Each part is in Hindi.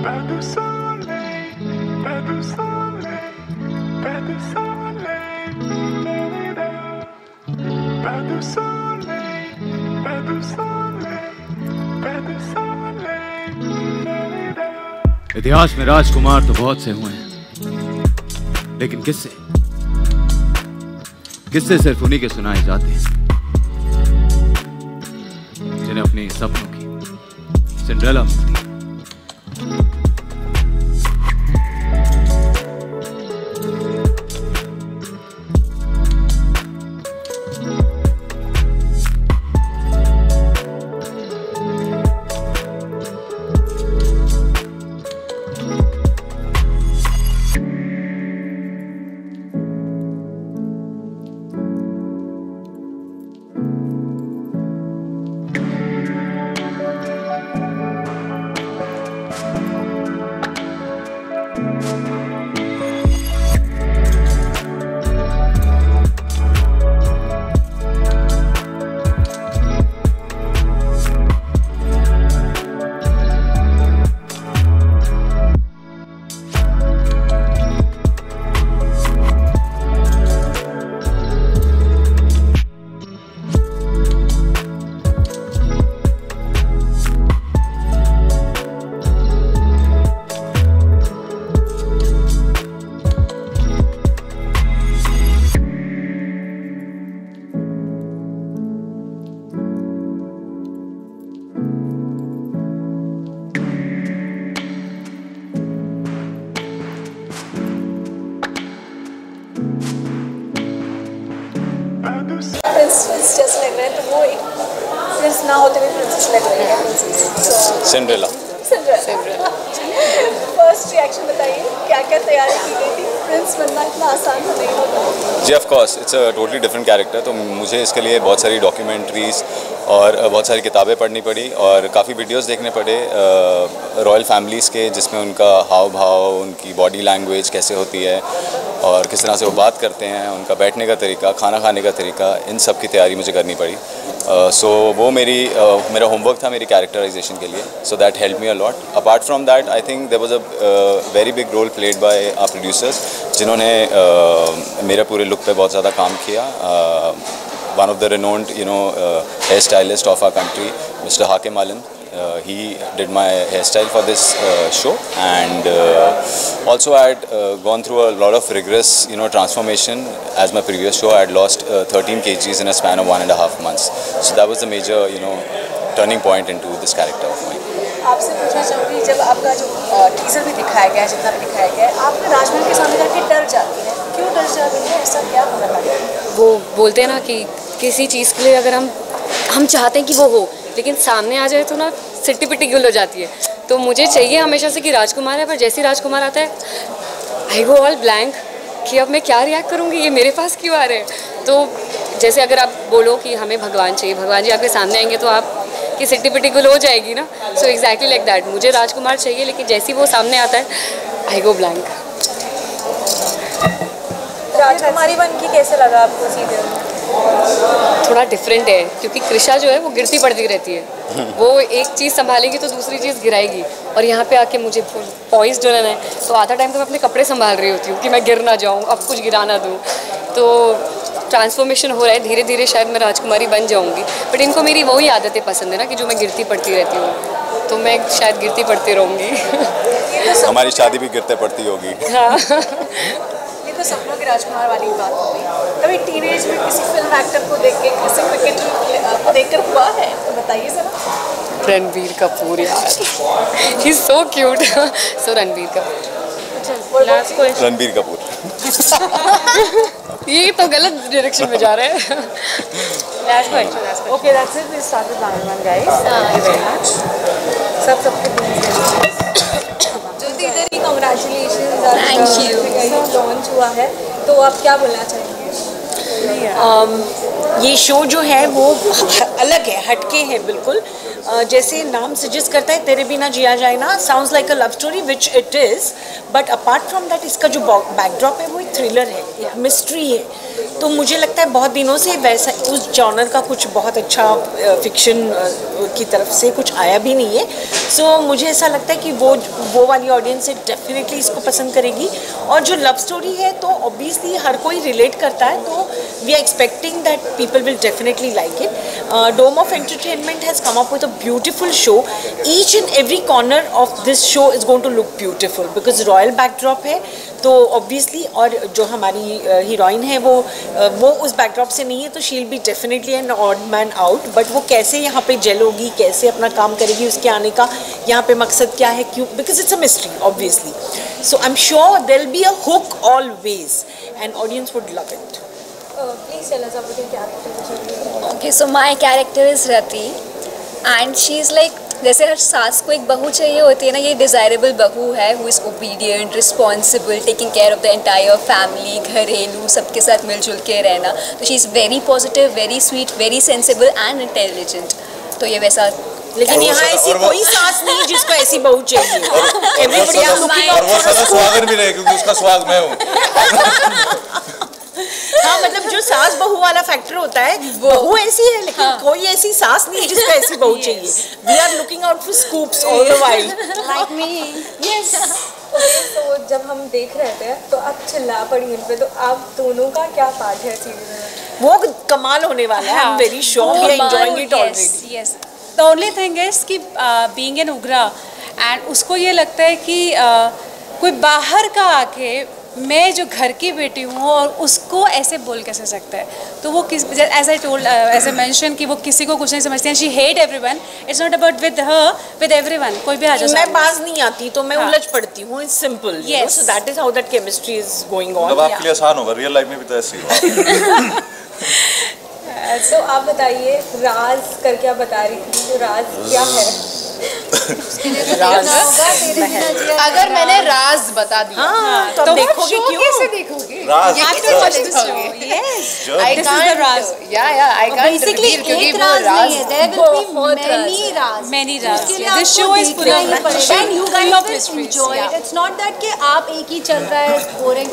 Pas de soleil, pas de soleil, pas de soleil, pas de soleil, pas de soleil, pas de soleil. इतिहास में राजकुमार तो बहुत से हुए हैं, लेकिन किस्से सिर्फ उन्हीं के सुनाए जाते हैं जिन्हें अपने सपनों की सिंड्रेला मिलती है। प्रिंसेस जैसे लग रहा है, तो वो एक प्रिंस ना होते हुए प्रिंसेस लग रही है। सिंड्रेला। फर्स्ट रिएक्शन बताइए, क्या क्या तैयारी की गई थी? प्रिंस बनना इतना आसान तो नहीं होता। जी of course, it's a totally different character. तो मुझे इसके लिए बहुत सारी डॉक्यूमेंट्रीज और बहुत सारी किताबें पढ़नी पड़ी और काफ़ी वीडियोस देखने पड़े रॉयल फैमिलीज़ के, जिसमें उनका हाव भाव, उनकी बॉडी लैंग्वेज कैसे होती है और किस तरह से वो बात करते हैं, उनका बैठने का तरीका, खाना खाने का तरीका, इन सब की तैयारी मुझे करनी पड़ी। सो वो मेरा होमवर्क था मेरी कैरेक्टराइजेशन के लिए। So that help me a lot. Apart from that I think there was a very big role played by our producers, जिन्होंने मेरे पूरे लुक पे बहुत ज़्यादा काम किया। One of the renowned, hairstylist of our country, Mr. Hakim Alim. He did my hairstyle for this show, and also I had gone through a lot of rigorous, transformation. As my previous show, I had lost 13 kgs in a span of 1.5 months. So that was the major, turning point into this character of mine. आपसे पूछना चाहूँगी, जब आपका जो टीजर भी दिखाया गया है, जितना भी दिखाया गया है, आप राजमहल के सामने जाके डर जाती हैं। क्यों डर जाती हैं? ऐसा क्या हो रहा है? वो बोलते हैं ना कि किसी चीज़ के लिए अगर हम चाहते हैं कि वो हो, लेकिन सामने आ जाए तो ना सिट्टी पिट्टी गुल हो जाती है। तो मुझे चाहिए हमेशा से कि राजकुमार है, पर जैसे ही राजकुमार आता है आई गो ऑल ब्लैंक कि अब मैं क्या रिएक्ट करूँगी, ये मेरे पास क्यों आ रहे हैं। तो जैसे अगर आप बोलो कि हमें भगवान चाहिए, भगवान जी आपके सामने आएंगे तो आप कि सिट्टी पिट्टी गुल हो जाएगी ना। सो एग्जैक्टली लाइक दैट, मुझे राजकुमार चाहिए, लेकिन जैसे ही वो सामने आता है आई गो ब्लैंक। राजकुमारी बन के कैसे लगा आपको सीरियल? थोड़ा डिफरेंट है, क्योंकि कृषा जो है वो गिरती पड़ती रहती है। वो एक चीज़ संभालेगी तो दूसरी चीज़ गिराएगी, और यहाँ पे आके मुझे पॉइंट्स होना है। तो आधा टाइम तो मैं अपने कपड़े संभाल रही होती हूँ कि मैं गिर ना जाऊँ, अब कुछ गिरा ना दूँ। तो ट्रांसफॉर्मेशन हो रहा है, धीरे धीरे शायद मैं राजकुमारी बन जाऊँगी। बट इनको मेरी वही आदतें पसंद है ना, कि जो मैं गिरती पड़ती रहती हूँ, तो मैं शायद गिरती पड़ती रहूँगी। हमारी शादी भी गिरते पड़ती होगी। हाँ। तो सपनों के राजकुमार वाली बात हो गई। कभी टीनेज में किसी फिल्म एक्टर को देख के, किसी क्रिकेटर को देखकर हुआ है? तो बताइए जरा। रणबीर कपूर यार, he is so cute. So Ranbir Kapoor. Last question. Ranbir Kapoor. ये तो गलत डायरेक्शन में जा रहे हैं। Last question. Okay, that's it. We start with round 1 guys. Thank you very much. सबके जल्दी इधर ही कांग्रेचुलेशंस। Thank you. लॉन्च हुआ है, तो आप क्या बोलना चाहेंगे? ये शो जो है वो अलग है, हटके है बिल्कुल। जैसे नाम सजेस्ट करता है, तेरे बिना जिया जाए ना, sounds like a love story, which it is. But apart from that, इसका जो बैकड्रॉप है वो एक थ्रिलर है, एक मिस्ट्री है। तो मुझे लगता लगता है बहुत दिनों से वैसा उस जॉनर का कुछ बहुत अच्छा फिक्शन की तरफ से कुछ आया भी नहीं है। सो मुझे ऐसा लगता है कि वो वाली ऑडियंस डेफिनेटली इसको पसंद करेगी। और जो लव स्टोरी है तो ऑब्वियसली हर कोई रिलेट करता है, तो we are expecting that people will definitely like it. Dome of Entertainment has come up with a beautiful show. Each and every corner of this show is going to look beautiful because royal backdrop है तो ऑब्वियसली, और जो हमारी हीरोइन है वो उस बैकड्रॉप से नहीं है, तो she will be definitely an odd man out. But वो कैसे यहाँ पे जेल होगी, कैसे अपना काम करेगी, उसके आने का यहाँ पे मकसद क्या है, क्यों, because it's a mystery obviously. So I am sure there will be a hook always and audience would love it. Please tell us about your character. Okay, so my character is Rati and she is like, जैसे हर सास को एक बहू चाहिए होती है ना, ये डिज़ायरेबल बहू है who is obedient, responsible, taking care of the entire family, घरेलू सबके साथ मिलजुल के रहना। तो she is very positive, very sweet, very sensible and intelligent. तो ये वैसा, लेकिन यहाँ ऐसी कोई सास नहीं जिसको ऐसी बहू चाहिए। और वो सदा सुहागन भी रहे क्योंकि उसका सुहाग मैं हूँ। हाँ, मतलब जो सास बहू वाला फैक्टर होता है, बहू ऐसी है लेकिन कोई ऐसी सास नहीं जिसको ऐसी बहू चाहिए। We are looking out for scoops all the while, like me. Yes. तो जब हम देख रहे थे तो आप चिल्ला पड़ी उन पे, तो आप दोनों का क्या पार्ट है सीरीज में? वो कमाल होने वाला है। I am very sure we are enjoying it already. Yes, the only thing is कि बीइंग एन उग्रा एंड उसको ये लगता है कि कोई बाहर का आके मैं जो घर की बेटी हूँ और उसको ऐसे बोल कैसे सकता है। तो वो किस, as I told, as I mention कि वो किसी को कुछ नहीं समझती हैं। She hate everyone, it's not about with her, with everyone. कोई भी आ जाए, मैं बाज नहीं आती तो मैं उलझ पड़ती हूँ, it's simple. So that is how that chemistry is going on. मतलब आपके लिए आसान होगा, रियल लाइफ में भी तो ऐसे ही होगा। तो आप बताइए, राज करके आप बता रही थी, तो राज क्या है? अगर मैंने राज बता दिया, हाँ, तो देखोगे क्यों? कैसे देखोगे? राज, I can't believe क्योंकि वो राज many Raj. This show is full of mystery. And you guys will enjoy it. It's not that कि आप एक ही चल रहा है boring.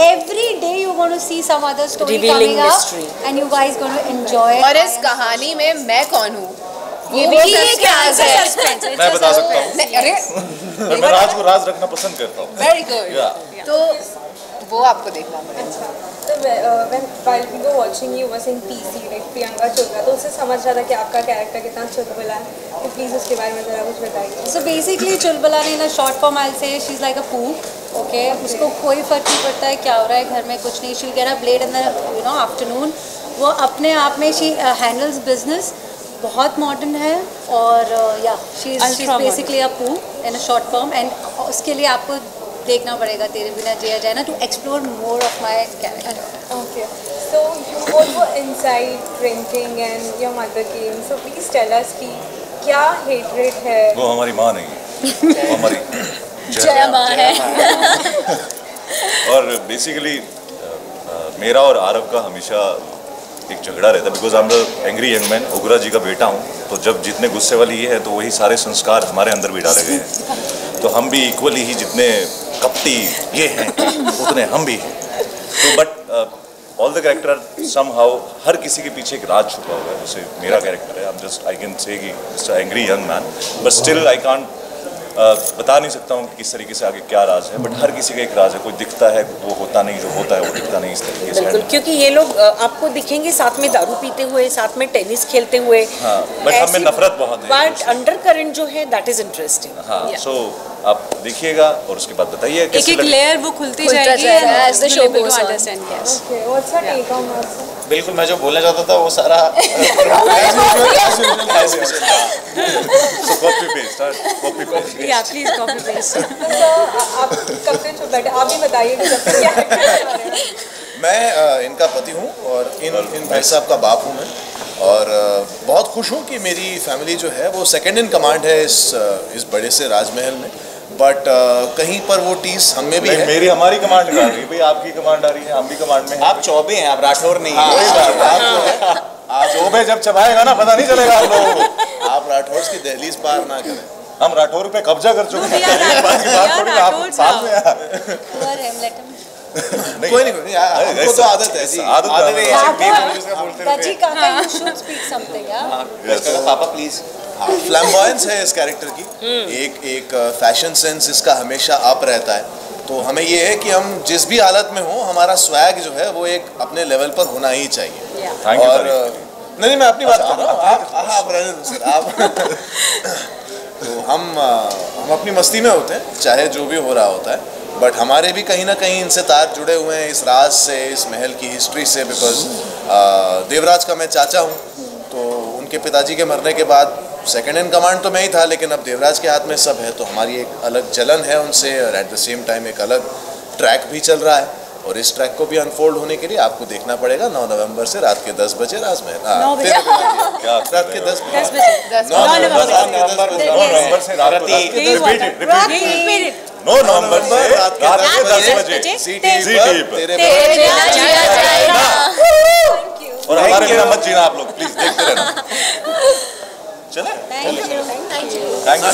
Every day you're going to see some other story Revealing coming mystery. up, and you guys going to enjoy it. और इस कहानी में मैं कौन हूँ ये भी एक राज है। मैं बता सकता हूँ। अरे मैं राज को राज रखना पसंद करता हूँ। Very good. तो वो आपको देखना पड़ेगा। तो when while we were watching you was in PC like Priyanka Chopra, तो उससे समझ रहा था कि आपका कैरेक्टर कितना चुलबुला है, तो प्लीज़ उसके बारे में ज़रा कुछ बताइए। So basically चुलबुला ने ना short form I'll say she's like a poop. Okay, उसको कोई फर्क नहीं पड़ता है क्या हो रहा है घर में, कुछ नहीं। She'll get up late in the afternoon. वो अपने आप में she handles business, बहुत मॉडर्न है। और या शी इज बेसिकली अ पू इन अ शॉर्ट फॉर्म, एंड उसके लिए आपको देखना पड़ेगा तेरे बिना जिया जाए ना, to explore more of my character. Okay, so you both were inside drinking and your mother came, so please tell us कि क्या हेटरेट है? वो हमारी माँ नहीं है, वो हमारी जय माँ है। और बेसिकली मेरा और आरव का हमेशा एक झगड़ा रहता है, because I am the angry young man, Ugra ji का बेटा हूँ। तो जब जितने गुस्से वाली ये है तो वही सारे संस्कार हमारे अंदर भी डाले गए हैं। तो हम भी इक्वली ही जितने कपटी ये हैं उतने हम भी हैं। तो but all the character somehow, हर किसी के पीछे एक राज छुपा हुआ है। जैसे मेरा कैरेक्टर है, I am just, I can say कि just angry young man, but still I can't बता नहीं सकता हूँ कि किस तरीके से आगे क्या राज है। बट हर किसी का एक राज है, कोई दिखता है वो होता नहीं, जो होता है वो दिखता नहीं, इस तरीके से। बिल्कुल, क्योंकि ये लोग आपको दिखेंगे साथ में दारू पीते हुए, साथ में टेनिस खेलते हुए। हाँ, बट हमें नफरत बहुत है। बट अंडर करंट जो है दैट इज इंटरेस्टिंग। हाँ, सो आप देखिएगा और उसके बाद बताइए एक एक लेयर वो खुलती जाएगी as the show goes on. Okay, what's your take on that? बिल्कुल, मैं जो बोलना चाहता था वो सारा कॉपी पेस्ट। या प्लीज कॉपी पेस्ट। तो आप कब से चुप बैठे, आप भी बताइए कि कब से क्या है? मैं इनका पति हूँ और इन भाई साहब का बाप हूँ मैं। और बहुत खुश हूँ कि मेरी फैमिली जो है वो सेकंड इन कमांड है इस बड़े से राजमहल में। बट कहीं पर वो टीस हम में भी है। मेरी हमारी कमांड आ रही है भाई, आपकी कमांड आ रही है, हम भी कमांड में हैं। आप चौबे हैं, आप राठौर नहीं हैं। आप चौबे जब चबाएगा ना पता नहीं चलेगा आप लोगों को। आप राठौर की दहलीज पार ना करें। हम राठौर पे कब्जा कर चुके हैं। कोई नहीं, हमको तो आदत है जी, आदत है। जी काका यू शुड स्पीक समथिंग यार। पापा प्लीज। फ्लैम्बॉयंस है इस कैरेक्टर की, एक फैशन सेंस इसका हमेशा अप रहता है। तो हमें ये है कि हम जिस भी हालत में हो, हमारा स्वैग जो है वो एक अपने लेवल पर होना ही चाहिए। और नहीं, मैं अपनी बात कर रहा हूँ, आप रहने दो सर, आप। तो हम अपनी मस्ती में होते हैं, चाहे जो भी हो रहा होता है, बट हमारे भी कहीं ना कहीं इनसे तार जुड़े हुए हैं, इस राज से, इस महल की हिस्ट्री से। बिकॉज देवराज का मैं चाचा हूँ, तो उनके पिताजी के मरने के बाद सेकंड इन कमांड तो मैं ही था, लेकिन अब देवराज के हाथ में सब है, तो हमारी एक अलग जलन है उनसे, और एट द सेम टाइम एक अलग ट्रैक भी चल रहा है। और इस ट्रैक को भी अनफोल्ड होने के लिए आपको देखना पड़ेगा 9 नवंबर से रात के 10 बजे राजमहल। रात के 10 बजे 9 नवंबर से रात के 9 नवंबर से रात के 10 बजे ZTV पर और हमारे बिना मत जीना आप लोग, प्लीज देखते रहना। चले, थैंक यू।